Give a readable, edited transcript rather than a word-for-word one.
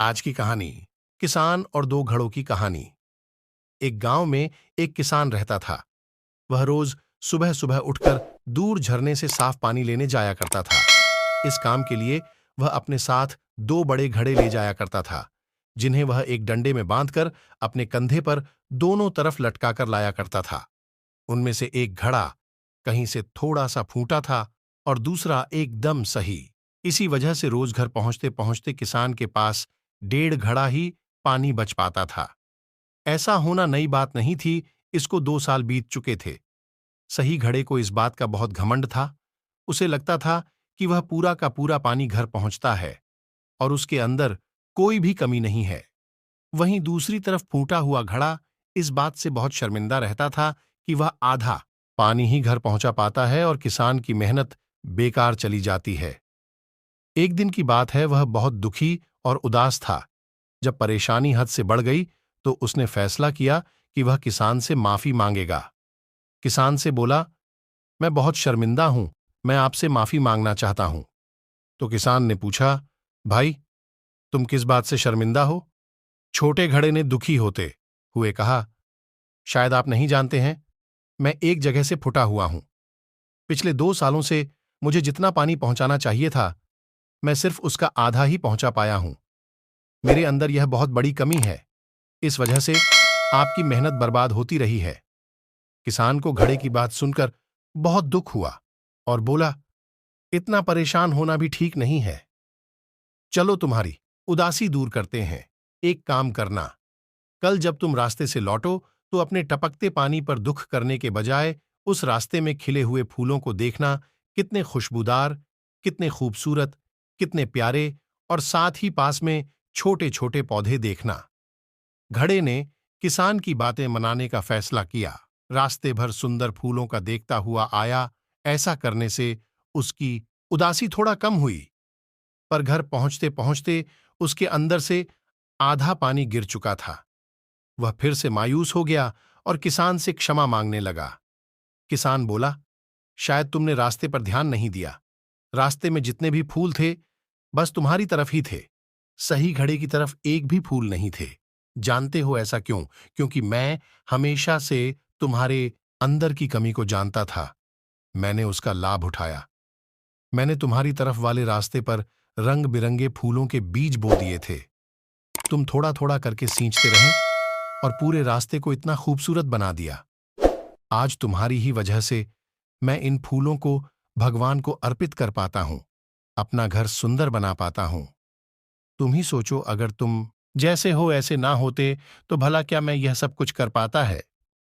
आज की कहानी किसान और दो घड़ों की कहानी। एक गांव में एक किसान रहता था। वह रोज सुबह सुबह उठकर दूर झरने से साफ पानी लेने जाया करता था। इस काम के लिए वह अपने साथ दो बड़े घड़े ले जाया करता था, जिन्हें वह एक डंडे में बांधकर अपने कंधे पर दोनों तरफ लटकाकर लाया करता था। उनमें से एक घड़ा कहीं से थोड़ा सा फूटा था और दूसरा एकदम सही। इसी वजह से रोज घर पहुंचते पहुंचते किसान के पास 1.5 घड़ा ही पानी बच पाता था। ऐसा होना नई बात नहीं थी। इसको 2 साल बीत चुके थे। सही घड़े को इस बात का बहुत घमंड था। उसे लगता था कि वह पूरा का पूरा पानी घर पहुंचता है और उसके अंदर कोई भी कमी नहीं है। वहीं दूसरी तरफ फूटा हुआ घड़ा इस बात से बहुत शर्मिंदा रहता था कि वह आधा पानी ही घर पहुंचा पाता है और किसान की मेहनत बेकार चली जाती है। एक दिन की बात है, वह बहुत दुखी और उदास था। जब परेशानी हद से बढ़ गई तो उसने फैसला किया कि वह किसान से माफी मांगेगा। किसान से बोला, मैं बहुत शर्मिंदा हूं, मैं आपसे माफी मांगना चाहता हूं। तो किसान ने पूछा, भाई, तुम किस बात से शर्मिंदा हो? छोटे घड़े ने दुखी होते हुए कहा, शायद आप नहीं जानते हैं, मैं एक जगह से फुटा हुआ हूं। पिछले 2 सालों से मुझे जितना पानी पहुंचाना चाहिए था, मैं सिर्फ उसका आधा ही पहुंचा पाया हूं। मेरे अंदर यह बहुत बड़ी कमी है। इस वजह से आपकी मेहनत बर्बाद होती रही है। किसान को घड़े की बात सुनकर बहुत दुख हुआ और बोला, इतना परेशान होना भी ठीक नहीं है। चलो तुम्हारी उदासी दूर करते हैं। एक काम करना, कल जब तुम रास्ते से लौटो तो अपने टपकते पानी पर दुख करने के बजाय उस रास्ते में खिले हुए फूलों को देखना, कितने खुशबूदार, कितने खूबसूरत, कितने प्यारे, और साथ ही पास में छोटे छोटे पौधे देखना। घड़े ने किसान की बातें मनाने का फैसला किया। रास्ते भर सुंदर फूलों का देखता हुआ आया। ऐसा करने से उसकी उदासी थोड़ा कम हुई, पर घर पहुंचते पहुंचते उसके अंदर से आधा पानी गिर चुका था। वह फिर से मायूस हो गया और किसान से क्षमा मांगने लगा। किसान बोला, शायद तुमने रास्ते पर ध्यान नहीं दिया। रास्ते में जितने भी फूल थे, बस तुम्हारी तरफ ही थे। सही घड़े की तरफ एक भी फूल नहीं थे। जानते हो ऐसा क्यों? क्योंकि मैं हमेशा से तुम्हारे अंदर की कमी को जानता था। मैंने उसका लाभ उठाया। मैंने तुम्हारी तरफ वाले रास्ते पर रंग बिरंगे फूलों के बीज बो दिए थे। तुम थोड़ा थोड़ा करके सींचते रहे और पूरे रास्ते को इतना खूबसूरत बना दिया। आज तुम्हारी ही वजह से मैं इन फूलों को भगवान को अर्पित कर पाता हूं, अपना घर सुंदर बना पाता हूं। तुम ही सोचो, अगर तुम जैसे हो ऐसे ना होते तो भला क्या मैं यह सब कुछ कर पाता है?